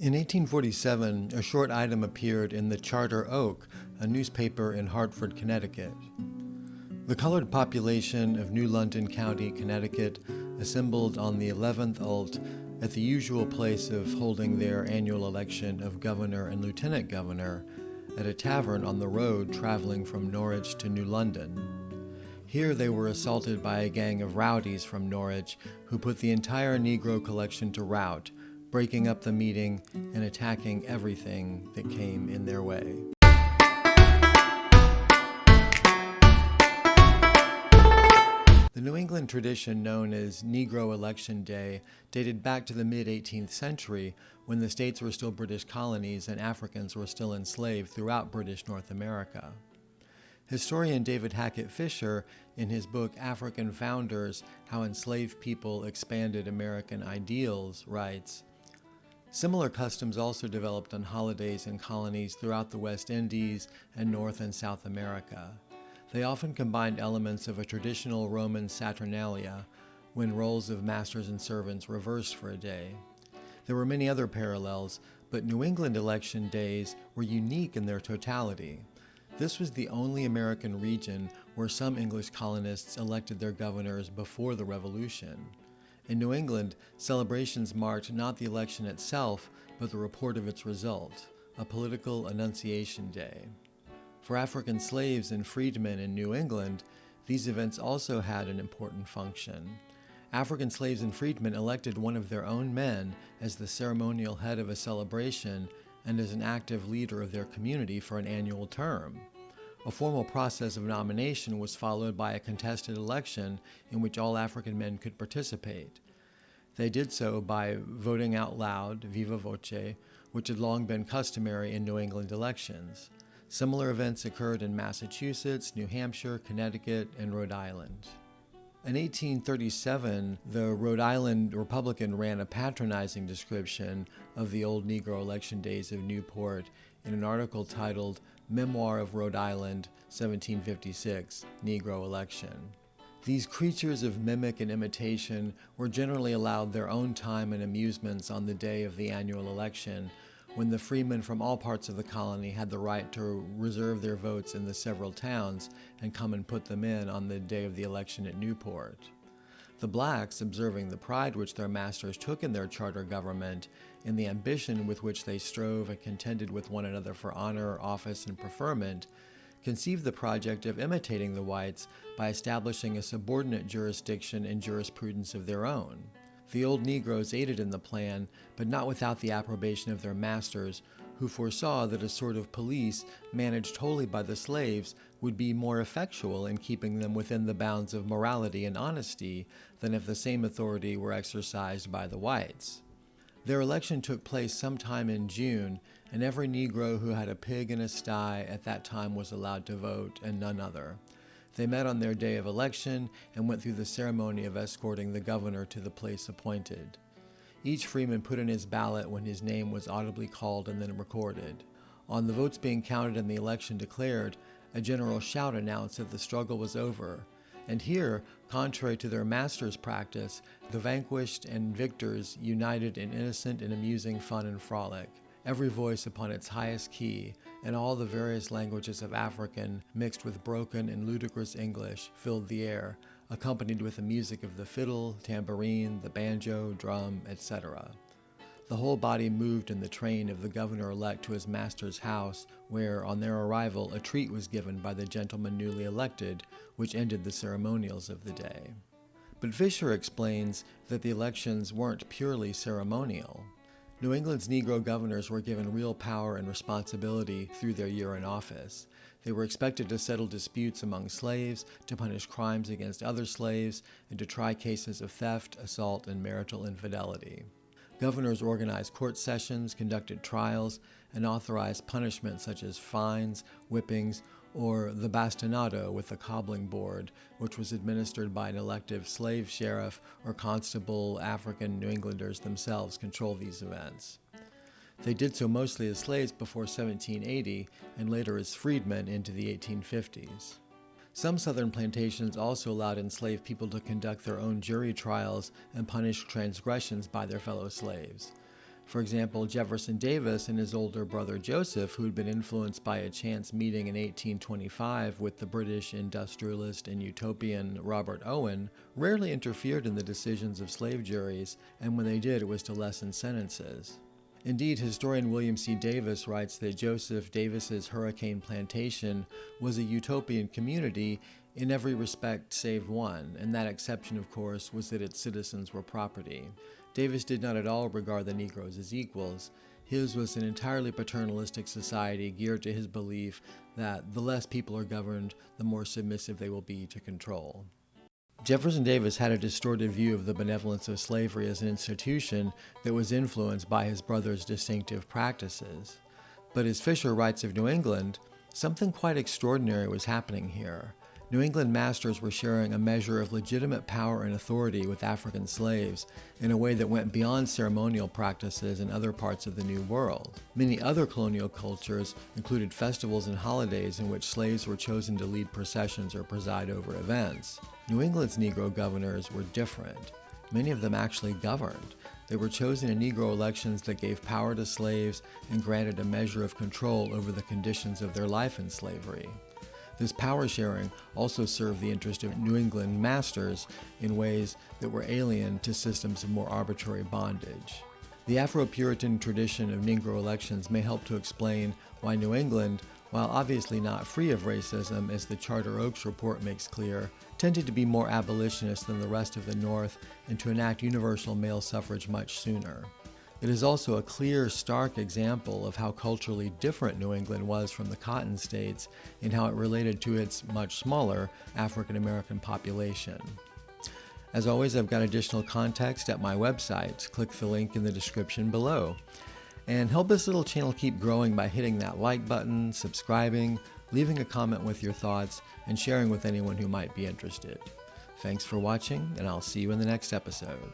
In 1847, a short item appeared in the Charter Oak, a newspaper in Hartford, Connecticut. The colored population of New London County, Connecticut, assembled on the 11th ult at the usual place of holding their annual election of governor and lieutenant governor at a tavern on the road traveling from Norwich to New London. Here they were assaulted by a gang of rowdies from Norwich who put the entire Negro collection to rout, breaking up the meeting and attacking everything that came in their way. The New England tradition known as Negro Election Day dated back to the mid-18th century when the states were still British colonies and Africans were still enslaved throughout British North America. Historian David Hackett Fischer, in his book African Founders, How Enslaved People Expanded American Ideals, writes, "Similar customs also developed on holidays in colonies throughout the West Indies and North and South America. They often combined elements of a traditional Roman Saturnalia, when roles of masters and servants reversed for a day. There were many other parallels, but New England election days were unique in their totality. This was the only American region where some English colonists elected their governors before the Revolution. In New England, celebrations marked not the election itself, but the report of its result, a political annunciation day. For African slaves and freedmen in New England, these events also had an important function. African slaves and freedmen elected one of their own men as the ceremonial head of a celebration and as an active leader of their community for an annual term. A formal process of nomination was followed by a contested election in which all African men could participate. They did so by voting out loud, viva voce, which had long been customary in New England elections. Similar events occurred in Massachusetts, New Hampshire, Connecticut, and Rhode Island. In 1837, the Rhode Island Republican ran a patronizing description of the old Negro election days of Newport in an article titled Memoir of Rhode Island, 1756, Negro Election. These creatures of mimic and imitation were generally allowed their own time and amusements on the day of the annual election, when the freemen from all parts of the colony had the right to reserve their votes in the several towns and come and put them in on the day of the election at Newport. The blacks, observing the pride which their masters took in their charter government, in the ambition with which they strove and contended with one another for honor, office, and preferment, conceived the project of imitating the whites by establishing a subordinate jurisdiction and jurisprudence of their own. The old Negroes aided in the plan, but not without the approbation of their masters, who foresaw that a sort of police managed wholly by the slaves would be more effectual in keeping them within the bounds of morality and honesty than if the same authority were exercised by the whites. Their election took place sometime in June, and every Negro who had a pig in a sty at that time was allowed to vote, and none other. They met on their day of election and went through the ceremony of escorting the governor to the place appointed. Each freeman put in his ballot when his name was audibly called and then recorded. On the votes being counted and the election declared, a general shout announced that the struggle was over. And here, contrary to their master's practice, the vanquished and victors united in innocent and amusing fun and frolic. Every voice upon its highest key, and all the various languages of African, mixed with broken and ludicrous English, filled the air, accompanied with the music of the fiddle, tambourine, the banjo, drum, etc. The whole body moved in the train of the governor-elect to his master's house, where, on their arrival, a treat was given by the gentleman newly elected, which ended the ceremonials of the day. But Fischer explains that the elections weren't purely ceremonial. New England's Negro governors were given real power and responsibility through their year in office. They were expected to settle disputes among slaves, to punish crimes against other slaves, and to try cases of theft, assault, and marital infidelity. Governors organized court sessions, conducted trials, and authorized punishments such as fines, whippings, or the bastinado with the cobbling board, which was administered by an elective slave sheriff or constable. African New Englanders themselves controlled these events. They did so mostly as slaves before 1780 and later as freedmen into the 1850s. Some southern plantations also allowed enslaved people to conduct their own jury trials and punish transgressions by their fellow slaves. For example, Jefferson Davis and his older brother Joseph, who had been influenced by a chance meeting in 1825 with the British industrialist and utopian Robert Owen, rarely interfered in the decisions of slave juries, and when they did, it was to lessen sentences. Indeed, historian William C. Davis writes that Joseph Davis's Hurricane Plantation was a utopian community in every respect save one, and that exception, of course, was that its citizens were property. Davis did not at all regard the Negroes as equals. His was an entirely paternalistic society geared to his belief that the less people are governed, the more submissive they will be to control. Jefferson Davis had a distorted view of the benevolence of slavery as an institution that was influenced by his brother's distinctive practices. But as Fischer writes of New England, something quite extraordinary was happening here. New England masters were sharing a measure of legitimate power and authority with African slaves in a way that went beyond ceremonial practices in other parts of the New World. Many other colonial cultures included festivals and holidays in which slaves were chosen to lead processions or preside over events. New England's Negro governors were different. Many of them actually governed. They were chosen in Negro elections that gave power to slaves and granted a measure of control over the conditions of their life in slavery. This power sharing also served the interest of New England masters in ways that were alien to systems of more arbitrary bondage. The Afro-Puritan tradition of Negro elections may help to explain why New England, while obviously not free of racism, as the Charter Oaks report makes clear, tended to be more abolitionist than the rest of the North and to enact universal male suffrage much sooner. It is also a clear, stark example of how culturally different New England was from the Cotton States and how it related to its much smaller African American population. As always, I've got additional context at my website. Click the link in the description below. And help this little channel keep growing by hitting that like button, subscribing, leaving a comment with your thoughts, and sharing with anyone who might be interested. Thanks for watching, and I'll see you in the next episode.